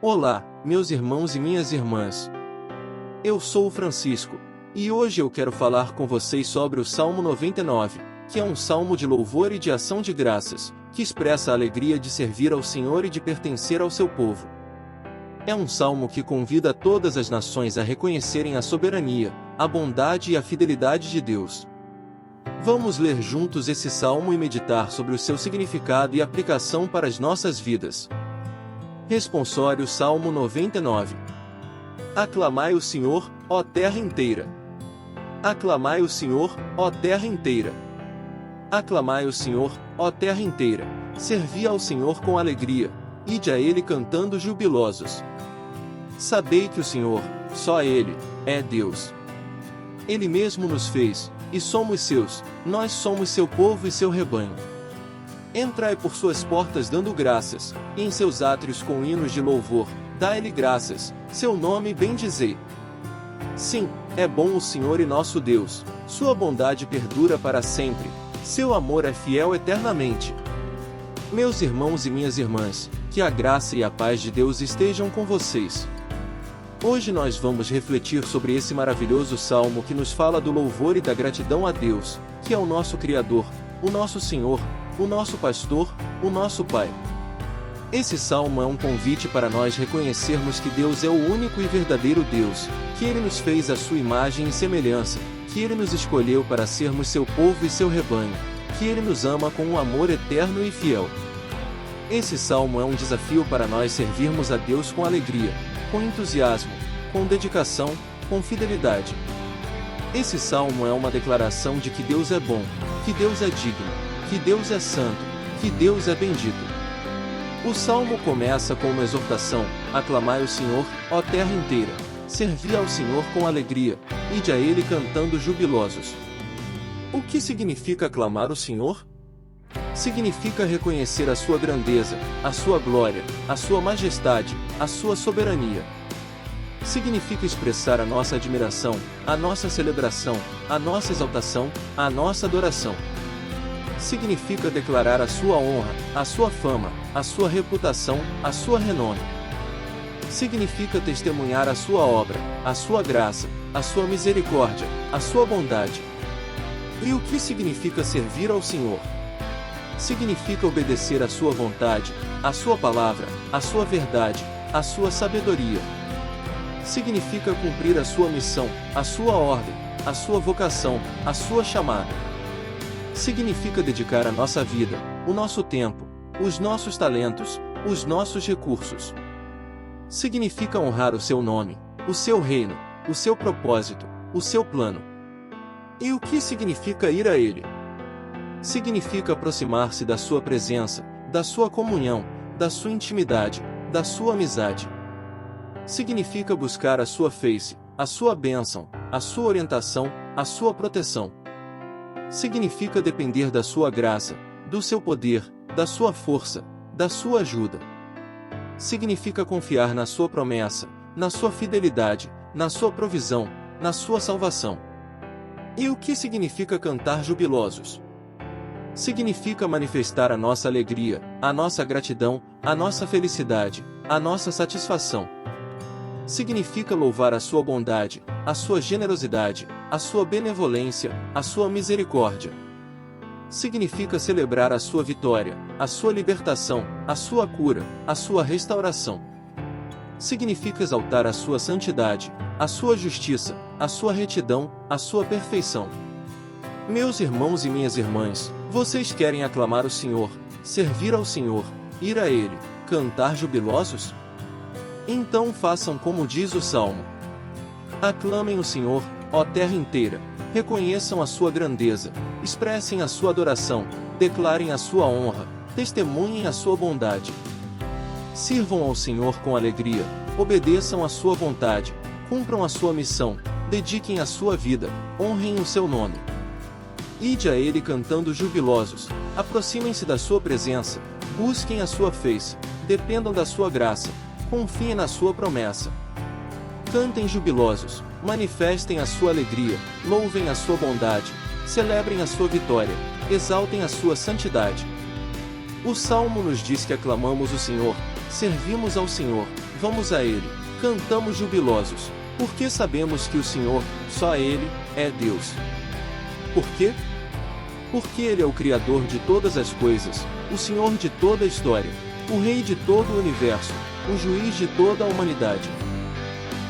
Olá, meus irmãos e minhas irmãs. Eu sou o Francisco, e hoje eu quero falar com vocês sobre o Salmo 99, que é um salmo de louvor e de ação de graças, que expressa a alegria de servir ao Senhor e de pertencer ao seu povo. É um salmo que convida todas as nações a reconhecerem a soberania, a bondade e a fidelidade de Deus. Vamos ler juntos esse salmo e meditar sobre o seu significado e aplicação para as nossas vidas. Responsório Salmo 99. Aclamai o Senhor, ó terra inteira. Aclamai o Senhor, ó terra inteira. Aclamai o Senhor, ó terra inteira. Servi ao Senhor com alegria, ide a Ele cantando jubilosos. Sabei que o Senhor, só Ele, é Deus. Ele mesmo nos fez, e somos seus, nós somos seu povo e seu rebanho. Entrai por suas portas dando graças, e em seus átrios com hinos de louvor, dai-lhe graças, seu nome bendizei. Sim, é bom o Senhor e nosso Deus, sua bondade perdura para sempre, seu amor é fiel eternamente. Meus irmãos e minhas irmãs, que a graça e a paz de Deus estejam com vocês. Hoje nós vamos refletir sobre esse maravilhoso salmo que nos fala do louvor e da gratidão a Deus, que é o nosso Criador, o nosso Senhor, o nosso pastor, o nosso Pai. Esse salmo é um convite para nós reconhecermos que Deus é o único e verdadeiro Deus, que Ele nos fez à sua imagem e semelhança, que Ele nos escolheu para sermos seu povo e seu rebanho, que Ele nos ama com um amor eterno e fiel. Esse salmo é um desafio para nós servirmos a Deus com alegria, com entusiasmo, com dedicação, com fidelidade. Esse salmo é uma declaração de que Deus é bom, que Deus é digno, que Deus é santo, que Deus é bendito. O salmo começa com uma exortação: aclamai o Senhor, ó terra inteira, servi ao Senhor com alegria, ide a Ele cantando jubilosos. O que significa aclamar o Senhor? Significa reconhecer a sua grandeza, a sua glória, a sua majestade, a sua soberania. Significa expressar a nossa admiração, a nossa celebração, a nossa exaltação, a nossa adoração. Significa declarar a sua honra, a sua fama, a sua reputação, a sua renome. Significa testemunhar a sua obra, a sua graça, a sua misericórdia, a sua bondade. E o que significa servir ao Senhor? Significa obedecer à sua vontade, à sua palavra, à sua verdade, à sua sabedoria. Significa cumprir a sua missão, a sua ordem, a sua vocação, a sua chamada. Significa dedicar a nossa vida, o nosso tempo, os nossos talentos, os nossos recursos. Significa honrar o seu nome, o seu reino, o seu propósito, o seu plano. E o que significa ir a Ele? Significa aproximar-se da sua presença, da sua comunhão, da sua intimidade, da sua amizade. Significa buscar a sua face, a sua bênção, a sua orientação, a sua proteção. Significa depender da sua graça, do seu poder, da sua força, da sua ajuda. Significa confiar na sua promessa, na sua fidelidade, na sua provisão, na sua salvação. E o que significa cantar jubilosos? Significa manifestar a nossa alegria, a nossa gratidão, a nossa felicidade, a nossa satisfação. Significa louvar a sua bondade, a sua generosidade, a sua benevolência, a sua misericórdia. Significa celebrar a sua vitória, a sua libertação, a sua cura, a sua restauração. Significa exaltar a sua santidade, a sua justiça, a sua retidão, a sua perfeição. Meus irmãos e minhas irmãs, vocês querem aclamar o Senhor, servir ao Senhor, ir a Ele, cantar jubilosos? Então façam como diz o Salmo. Aclamem o Senhor, ó terra inteira, reconheçam a sua grandeza, expressem a sua adoração, declarem a sua honra, testemunhem a sua bondade. Sirvam ao Senhor com alegria, obedeçam a sua vontade, cumpram a sua missão, dediquem a sua vida, honrem o seu nome. Ide a Ele cantando jubilosos, aproximem-se da sua presença, busquem a sua face, dependam da sua graça, confiem na sua promessa. Cantem jubilosos, manifestem a sua alegria, louvem a sua bondade, celebrem a sua vitória, exaltem a sua santidade. O Salmo nos diz que aclamamos o Senhor, servimos ao Senhor, vamos a Ele, cantamos jubilosos, porque sabemos que o Senhor, só Ele, é Deus. Por quê? Porque Ele é o Criador de todas as coisas, o Senhor de toda a história, o Rei de todo o universo, o Juiz de toda a humanidade.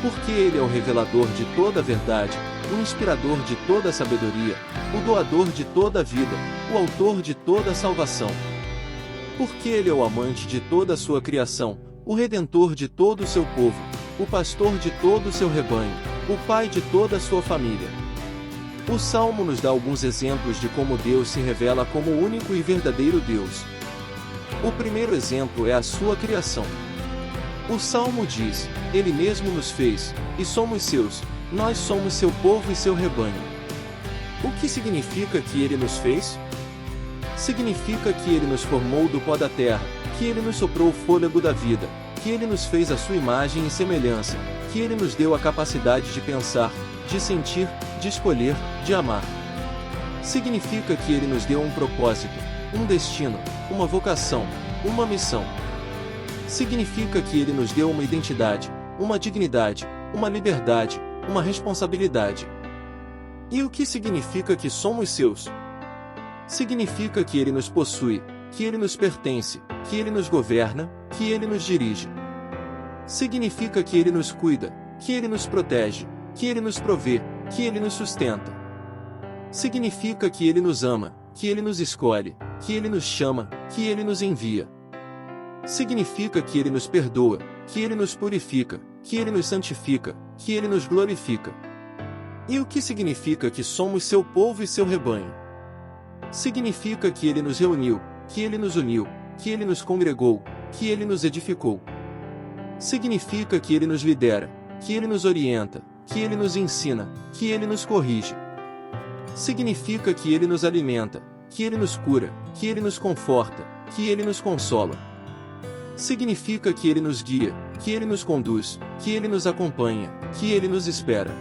Porque Ele é o revelador de toda a verdade, o inspirador de toda a sabedoria, o doador de toda a vida, o autor de toda a salvação. Porque Ele é o amante de toda a sua criação, o redentor de todo o seu povo, o pastor de todo o seu rebanho, o pai de toda a sua família. O Salmo nos dá alguns exemplos de como Deus se revela como o único e verdadeiro Deus. O primeiro exemplo é a sua criação. O Salmo diz: Ele mesmo nos fez, e somos seus, nós somos seu povo e seu rebanho. O que significa que Ele nos fez? Significa que Ele nos formou do pó da terra, que Ele nos soprou o fôlego da vida, que Ele nos fez a sua imagem e semelhança, que Ele nos deu a capacidade de pensar, de sentir, de escolher, de amar. Significa que Ele nos deu um propósito, um destino, uma vocação, uma missão. Significa que Ele nos deu uma identidade, uma dignidade, uma liberdade, uma responsabilidade. E o que significa que somos seus? Significa que Ele nos possui, que Ele nos pertence, que Ele nos governa, que Ele nos dirige. Significa que Ele nos cuida, que Ele nos protege, que Ele nos provê, que Ele nos sustenta. Significa que Ele nos ama, que Ele nos escolhe, que Ele nos chama, que Ele nos envia. Significa que Ele nos perdoa, que Ele nos purifica, que Ele nos santifica, que Ele nos glorifica. E o que significa que somos seu povo e seu rebanho? Significa que Ele nos reuniu, que Ele nos uniu, que Ele nos congregou, que Ele nos edificou. Significa que Ele nos lidera, que Ele nos orienta, que Ele nos ensina, que Ele nos corrige. Significa que Ele nos alimenta, que Ele nos cura, que Ele nos conforta, que Ele nos consola. Significa que Ele nos guia, que Ele nos conduz, que Ele nos acompanha, que Ele nos espera.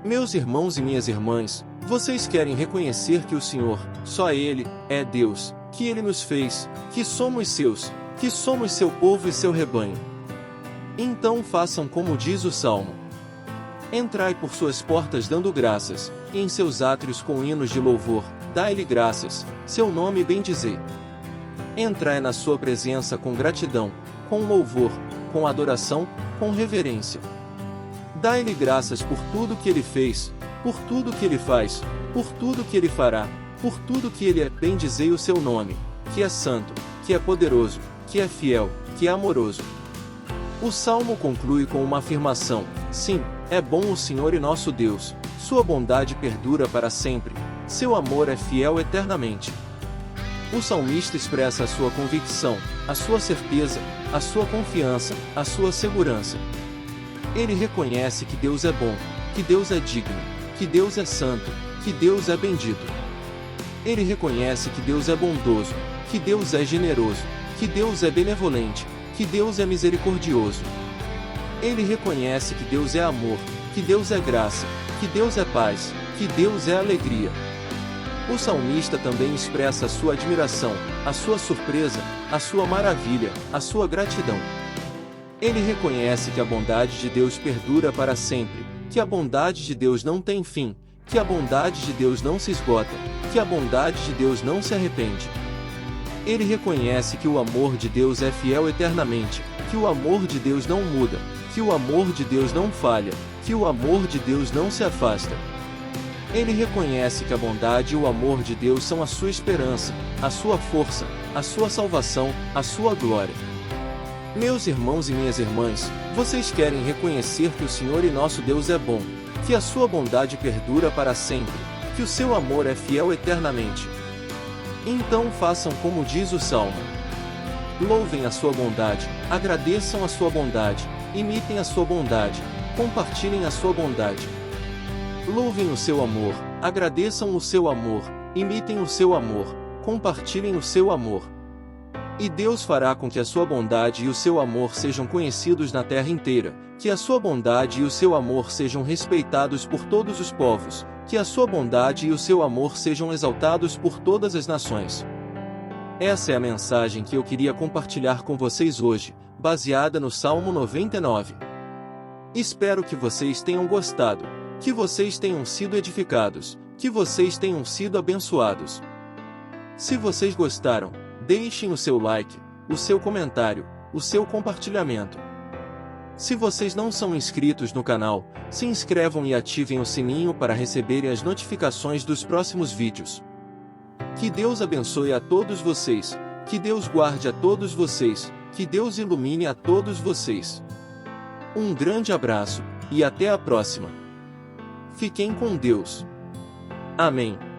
Meus irmãos e minhas irmãs, vocês querem reconhecer que o Senhor, só Ele, é Deus, que Ele nos fez, que somos seus, que somos seu povo e seu rebanho. Então façam como diz o Salmo. Entrai por suas portas dando graças, e em seus átrios com hinos de louvor, dai-lhe graças, seu nome bendizei. Entrai na sua presença com gratidão, com louvor, com adoração, com reverência. Dai-lhe graças por tudo que Ele fez, por tudo que Ele faz, por tudo que Ele fará, por tudo que Ele é. Bendizei o seu nome, que é santo, que é poderoso, que é fiel, que é amoroso. O Salmo conclui com uma afirmação: sim, é bom o Senhor e nosso Deus, sua bondade perdura para sempre, seu amor é fiel eternamente. O salmista expressa a sua convicção, a sua certeza, a sua confiança, a sua segurança. Ele reconhece que Deus é bom, que Deus é digno, que Deus é santo, que Deus é bendito. Ele reconhece que Deus é bondoso, que Deus é generoso, que Deus é benevolente, que Deus é misericordioso. Ele reconhece que Deus é amor, que Deus é graça, que Deus é paz, que Deus é alegria. O salmista também expressa a sua admiração, a sua surpresa, a sua maravilha, a sua gratidão. Ele reconhece que a bondade de Deus perdura para sempre, que a bondade de Deus não tem fim, que a bondade de Deus não se esgota, que a bondade de Deus não se arrepende. Ele reconhece que o amor de Deus é fiel eternamente, que o amor de Deus não muda, que o amor de Deus não falha, que o amor de Deus não se afasta. Ele reconhece que a bondade e o amor de Deus são a sua esperança, a sua força, a sua salvação, a sua glória. Meus irmãos e minhas irmãs, vocês querem reconhecer que o Senhor e nosso Deus é bom, que a sua bondade perdura para sempre, que o seu amor é fiel eternamente. Então façam como diz o Salmo. Louvem a sua bondade, agradeçam a sua bondade, imitem a sua bondade, compartilhem a sua bondade. Louvem o seu amor, agradeçam o seu amor, imitem o seu amor, compartilhem o seu amor. E Deus fará com que a sua bondade e o seu amor sejam conhecidos na terra inteira, que a sua bondade e o seu amor sejam respeitados por todos os povos, que a sua bondade e o seu amor sejam exaltados por todas as nações. Essa é a mensagem que eu queria compartilhar com vocês hoje, baseada no Salmo 99. Espero que vocês tenham gostado, que vocês tenham sido edificados, que vocês tenham sido abençoados. Se vocês gostaram, deixem o seu like, o seu comentário, o seu compartilhamento. Se vocês não são inscritos no canal, se inscrevam e ativem o sininho para receberem as notificações dos próximos vídeos. Que Deus abençoe a todos vocês, que Deus guarde a todos vocês, que Deus ilumine a todos vocês. Um grande abraço, e até a próxima. Fiquem com Deus. Amém.